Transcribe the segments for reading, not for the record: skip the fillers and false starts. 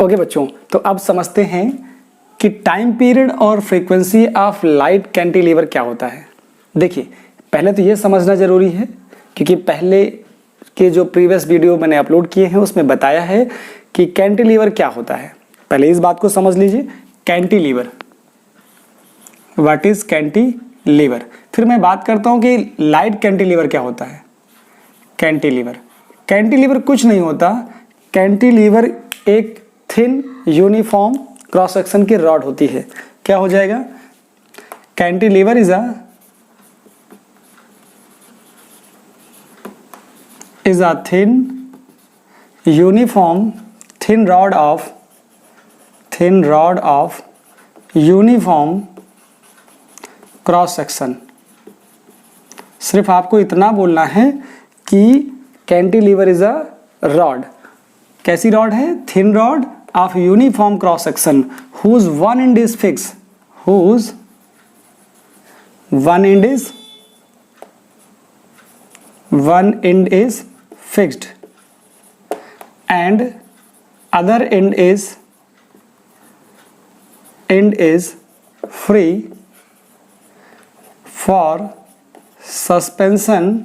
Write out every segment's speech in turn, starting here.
Okay बच्चों, तो अब समझते हैं कि टाइम पीरियड और फ्रीक्वेंसी ऑफ लाइट कैंटिलीवर क्या होता है। देखिए, पहले तो ये समझना ज़रूरी है क्योंकि पहले के जो प्रीवियस वीडियो मैंने अपलोड किए हैं उसमें बताया है कि कैंटिलीवर क्या होता है। पहले इस बात को समझ लीजिए, कैंटिलीवर, व्हाट इज कैंटिलीवर। फिर मैं बात करता हूँ कि लाइट कैंटिलीवर क्या होता है। कैंटिलीवर कुछ नहीं होता। कैंटिलीवर एक थिन यूनिफॉर्म क्रॉस सेक्शन की रॉड होती है। क्या हो जाएगा? Cantilever is a thin uniform thin rod of uniform cross section. सिर्फ आपको इतना बोलना है कि कैंटिलीवर इज अ रॉड। कैसी रॉड है? Thin rod of uniform cross section whose one end is fixed, whose one end is fixed and other end is free for suspension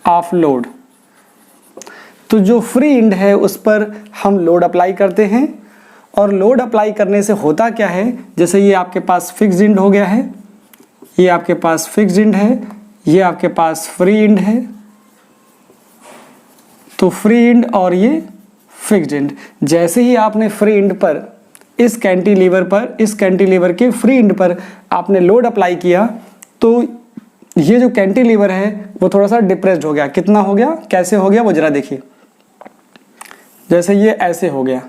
of load। तो जो फ्री एंड है उस पर हम load apply करते हैं, और लोड अप्लाई करने से होता क्या है, जैसे ये आपके पास फिक्स्ड एंड हो गया है, ये आपके पास फिक्स्ड एंड है, ये आपके पास फ्री एंड है। तो फ्री एंड और ये फिक्स्ड एंड, जैसे ही आपने फ्री एंड पर इस कैंटिलीवर के फ्री एंड पर आपने लोड अप्लाई किया तो ये जो कैंटिलीवर है वो थोड़ा सा डिप्रेस्ड हो गया। कितना हो गया? कैसे हो गया वो जरा देखिए। जैसे ये ऐसे हो गया,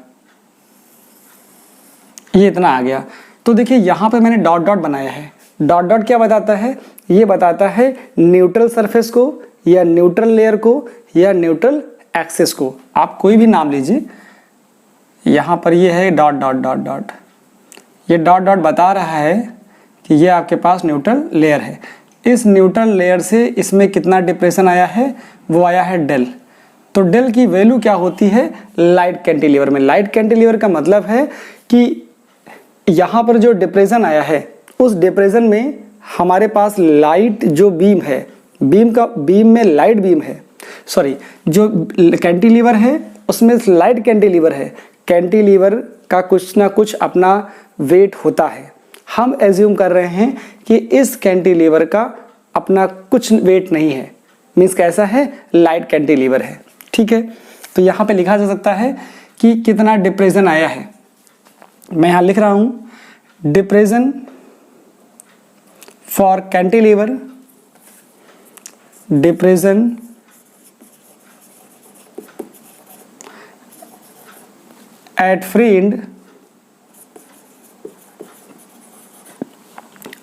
ये इतना आ गया। तो देखिए यहाँ पे मैंने डॉट डॉट बनाया है। डॉट डॉट क्या बताता है? ये बताता है न्यूट्रल सरफेस को या न्यूट्रल लेयर को या न्यूट्रल एक्सिस को, आप कोई भी नाम लीजिए। यहाँ पर ये है डॉट डॉट डॉट डॉट, ये डॉट डॉट बता रहा है कि ये आपके पास न्यूट्रल लेयर है। इस न्यूट्रल लेयर से इसमें कितना डिप्रेशन आया है? वो आया है डेल। तो डेल की वैल्यू क्या होती है लाइट कैंटिलीवर में? लाइट कैंटिलीवर का मतलब है कि यहाँ पर जो डिप्रेशन आया है उस डिप्रेशन में हमारे पास लाइट जो बीम है, बीम में लाइट बीम है, सॉरी जो कैंटिलीवर है उसमें लाइट कैंटिलीवर है। कैंटिलीवर का कुछ ना कुछ अपना वेट होता है। हम एज्यूम कर रहे हैं कि इस कैंटिलीवर का अपना कुछ वेट नहीं है, मीन्स कैसा है? लाइट कैंटिलीवर है। ठीक है, तो यहाँ पे लिखा जा सकता है कि कितना डिप्रेशन आया है। मैं यहाँ लिख रहा हूँ depression for cantilever, depression at free end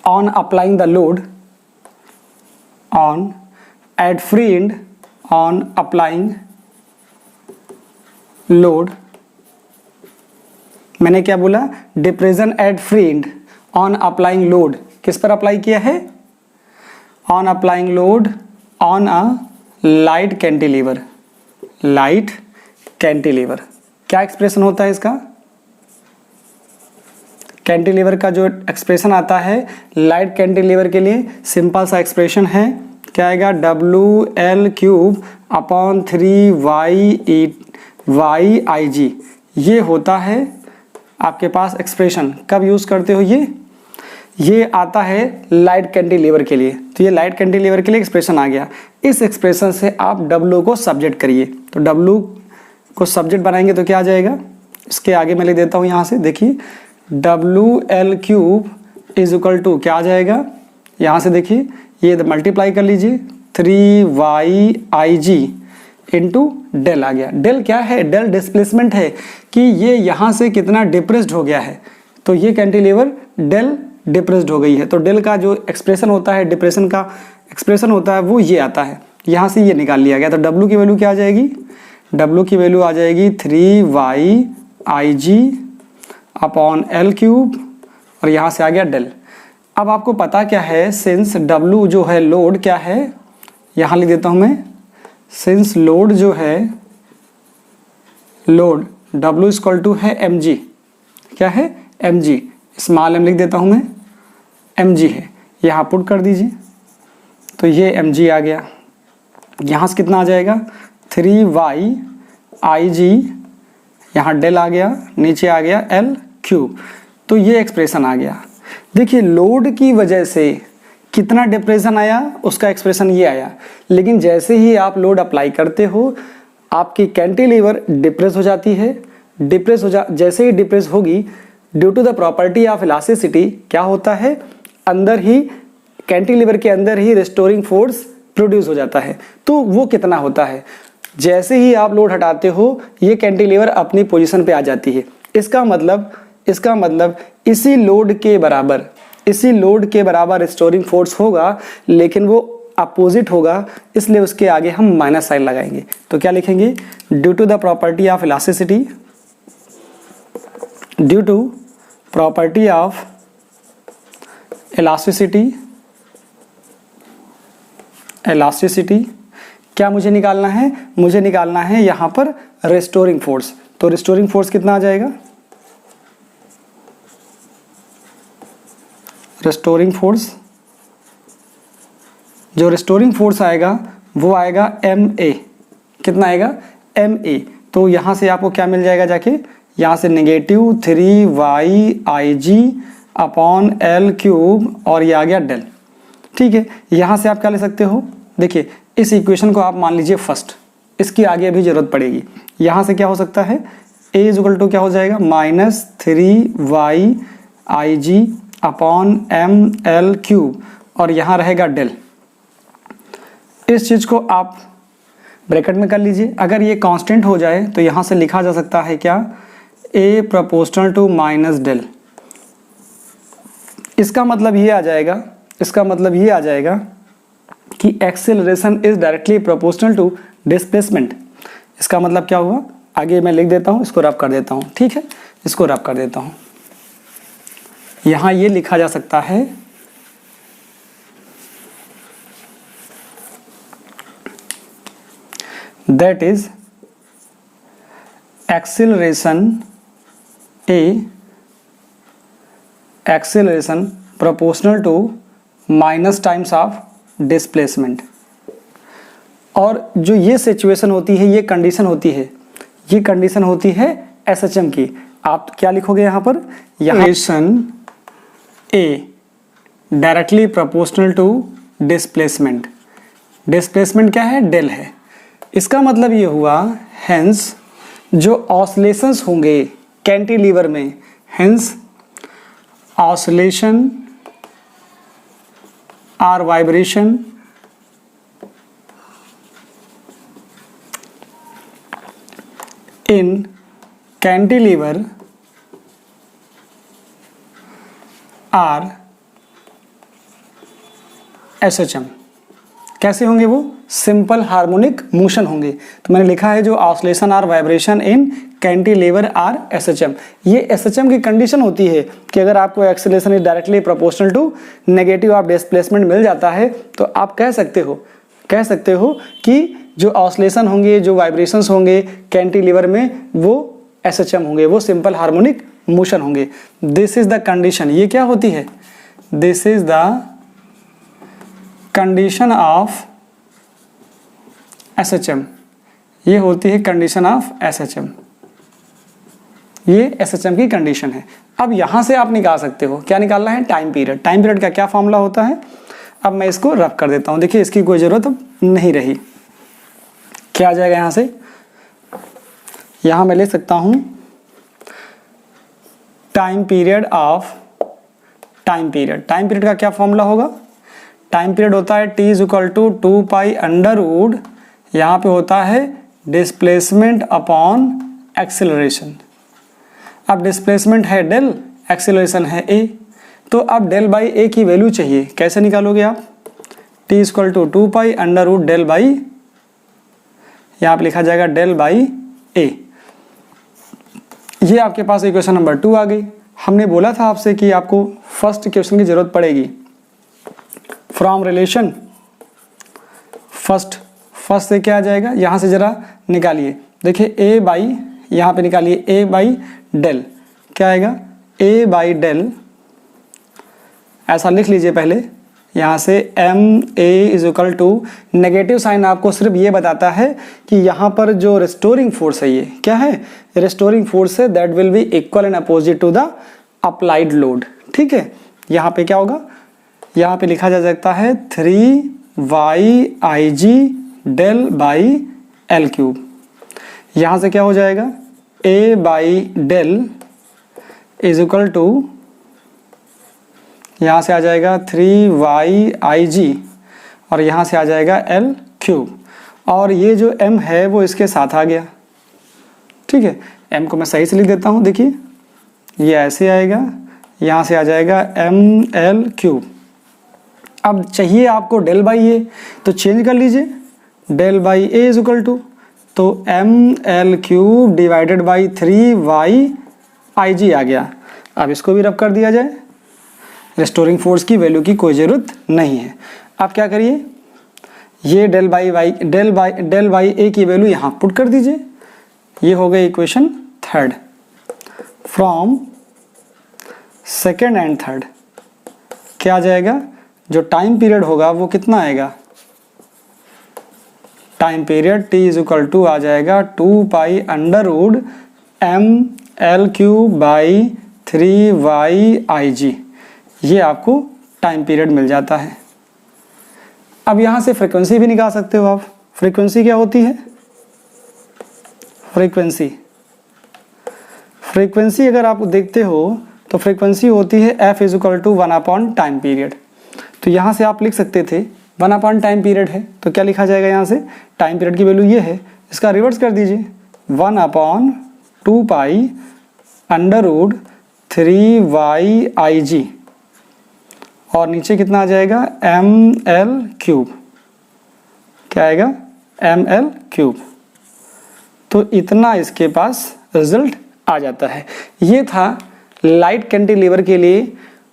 on applying the load on at free end on applying load। मैंने क्या बोला? Depression at free end on applying load. किस पर अप्लाई किया है? On applying load on a light cantilever. Light cantilever क्या expression होता है इसका? कैंटिलीवर का जो एक्सप्रेशन आता है लाइट कैंटिलीवर के लिए सिंपल सा एक्सप्रेशन है। क्या आएगा? WL³/3YI G। ये होता है आपके पास एक्सप्रेशन। कब यूज़ करते हो ये आता है लाइट कैंटिलीवर के लिए। तो ये लाइट कैंटिलीवर के लिए एक्सप्रेशन आ गया। इस एक्सप्रेशन से आप W को सब्जेक्ट करिए। तो W को सब्जेक्ट बनाएंगे तो क्या आ जाएगा? इसके आगे मैं लिख देता हूँ यहाँ से, देखिए WL³ = क्या आ जाएगा? यहाँ से देखिए, ये मल्टीप्लाई कर लीजिए 3YIG इंटू डेल आ गया। डेल क्या है? डेल डिस्प्लेसमेंट है कि ये यहाँ से कितना डिप्रेस्ड हो गया है। तो ये कैंटिलीवर डेल डिप्रेस्ड हो गई है। तो डेल का जो एक्सप्रेशन होता है, डिप्रेशन का एक्सप्रेशन होता है, वो ये आता है। यहाँ से ये निकाल लिया गया। तो W की वैल्यू क्या आ जाएगी? W की वैल्यू आ जाएगी 3YIG/L³ और यहाँ से आ गया डेल। अब आपको पता क्या है, सिंस W जो है लोड क्या है, यहाँ लिख देता हूँ मैं, सिंस लोड जो है लोड W इक्वल टू है mg, क्या है mg, स्मॉल m लिख देता हूँ मैं, mg है, यहाँ पुट कर दीजिए तो ये mg आ गया। यहाँ से कितना आ जाएगा 3y IG, यहाँ डेल आ गया, नीचे आ गया L क्यूब, तो ये एक्सप्रेशन आ गया। देखिए लोड की वजह से कितना डिप्रेशन आया, उसका एक्सप्रेशन ये आया। लेकिन जैसे ही आप लोड अप्लाई करते हो आपकी कैंटिलीवर डिप्रेस हो जाती है, जैसे ही डिप्रेस होगी due to the property of elasticity क्या होता है, अंदर ही कैंटिलीवर के अंदर ही रिस्टोरिंग फोर्स प्रोड्यूस हो जाता है। तो वो कितना होता है, जैसे ही आप लोड हटाते हो ये कैंटिलीवर अपनी पोजीशन पे आ जाती है। इसका मतलब इसी लोड के बराबर रिस्टोरिंग फोर्स होगा, लेकिन वो अपोजिट होगा, इसलिए उसके आगे हम माइनस साइन लगाएंगे। तो क्या लिखेंगे, due to the property of elasticity, due to property of elasticity क्या मुझे निकालना है, मुझे निकालना है यहाँ पर रिस्टोरिंग फोर्स। तो रिस्टोरिंग फोर्स कितना आ जाएगा, रिस्टोरिंग फोर्स, जो रिस्टोरिंग फोर्स आएगा वो आएगा ma, कितना आएगा ma। तो यहाँ से आपको क्या मिल जाएगा, जाके यहाँ से negative 3y IG upon L cube और ये आ गया डेल। ठीक है, यहाँ से आप क्या ले सकते हो, देखिए इस इक्वेशन को आप मान लीजिए फर्स्ट, इसकी आगे अभी जरूरत पड़ेगी। यहाँ से क्या हो सकता है, a इज इक्वल टू क्या हो जाएगा -3y IG upon ML cube और यहाँ रहेगा डेल। इस चीज़ को आप ब्रैकेट में कर लीजिए। अगर ये कांस्टेंट हो जाए तो यहाँ से लिखा जा सकता है क्या, a proportional to minus del. इसका मतलब ये आ जाएगा कि acceleration is directly proportional to displacement. इसका मतलब क्या हुआ, आगे मैं लिख देता हूँ, इसको रब कर देता हूँ। ठीक है, इसको रब कर देता हूँ। यहाँ ये लिखा जा सकता है that is acceleration proportional to minus times of displacement. और जो ये सिचुएशन होती है, ये कंडीशन होती है SHM की। आप क्या लिखोगे यहाँ पर, equation A directly proportional to displacement. Displacement क्या है, डेल है। इसका मतलब ये हुआ, हेंस जो ऑसिलेशंस होंगे कैंटिलीवर में, hence oscillation or vibration in cantilever are SHM। कैसे होंगे वो, सिंपल हार्मोनिक मोशन होंगे। तो मैंने लिखा है जो oscillation or vibration in cantilever are SHM। ये SHM की कंडीशन होती है कि अगर आपको acceleration is directly proportional to negative of displacement मिल जाता है तो आप कह सकते हो कि जो ऑसिलेशन होंगे, जो वाइब्रेशंस होंगे कैंटिलीवर में, वो SHM होंगे, वो सिंपल हार्मोनिक मोशन होंगे। This is the condition. ये क्या होती है, this is the condition of SHM। ये होती है कंडीशन ऑफ SHM। ये SHM की कंडीशन है। अब यहां से आप निकाल सकते हो, क्या निकालना है, टाइम पीरियड। टाइम पीरियड का क्या फॉर्मूला होता है, अब मैं इसको रब कर देता हूं। देखिए इसकी कोई जरूरत अब नहीं रही। क्या आ जाएगा यहां से, यहां मैं ले सकता हूं time period of time period का क्या फॉर्मूला होगा, टाइम पीरियड होता है T is equal to 2 pi under root, यहाँ पे होता है डिस्प्लेसमेंट अपॉन एक्सेलरेशन। अब डिस्प्लेसमेंट है डेल, एक्सेलरेशन है a, तो अब डेल बाई a की वैल्यू चाहिए। कैसे निकालोगे आप, T is equal to 2 pi under root del by, यहाँ पे लिखा जाएगा डेल बाई a। ये आपके पास इक्वेशन नंबर 2 आ गई। हमने बोला था आपसे कि आपको फर्स्ट इक्वेशन की जरूरत पड़ेगी। फ्रॉम रिलेशन फर्स्ट से क्या आ जाएगा, यहाँ से जरा निकालिए। देखिए a बाई, यहाँ पे निकालिए ए बाई डेल, क्या आएगा ए बाई डेल, ऐसा लिख लीजिए पहले। यहाँ से M A is equal to, negative sign आपको सिर्फ ये बताता है कि यहाँ पर जो रेस्टोरिंग फोर्स है ये क्या है, रेस्टोरिंग फोर्स है, that will be equal and opposite to the applied load. ठीक है, यहाँ पे क्या होगा, यहाँ पे लिखा जा सकता है 3y_ig del by L cube. यहाँ से क्या हो जाएगा, a by del is equal to, यहाँ से आ जाएगा 3y_ig और यहाँ से आ जाएगा एल क्यूब, और ये जो m है वो इसके साथ आ गया। ठीक है, m को मैं सही से लिख देता हूँ, देखिए ये ऐसे आएगा, यहाँ से आ जाएगा ml क्यूब। अब चाहिए आपको डेल बाई ए, तो चेंज कर लीजिए, del by A is equal to, तो ml cube divided by 3y_ig आ गया। अब इसको भी रब कर दिया जाए, रेस्टोरिंग फोर्स की वैल्यू की कोई ज़रूरत नहीं है। अब क्या करिए, ये डेल बाई ए की वैल्यू यहाँ पुट कर दीजिए, ये हो गई equation third. From second and third क्या आ जाएगा, जो टाइम पीरियड होगा वो कितना आएगा, time period t is equal to आ जाएगा 2π√m l cube by 3y_ig, ये आपको टाइम पीरियड मिल जाता है। अब यहाँ से फ्रीक्वेंसी भी निकाल सकते हो आप। फ्रीक्वेंसी क्या होती है, फ्रीक्वेंसी अगर आप देखते हो तो फ्रीक्वेंसी होती है f is equal to 1 time period. तो यहाँ से आप लिख सकते थे 1 टाइम पीरियड है, तो क्या लिखा जाएगा, यहाँ से टाइम पीरियड की वैल्यू ये है, इसका रिवर्स कर दीजिए 1/2π√3y_ig और नीचे कितना आ जाएगा ml क्यूब, क्या आएगा ml क्यूब। तो इतना इसके पास रिजल्ट आ जाता है। ये था लाइट कैंटिलीवर के लिए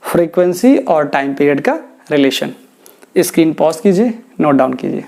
फ्रीक्वेंसी और टाइम पीरियड का रिलेशन। स्क्रीन पॉज कीजिए, नोट डाउन कीजिए।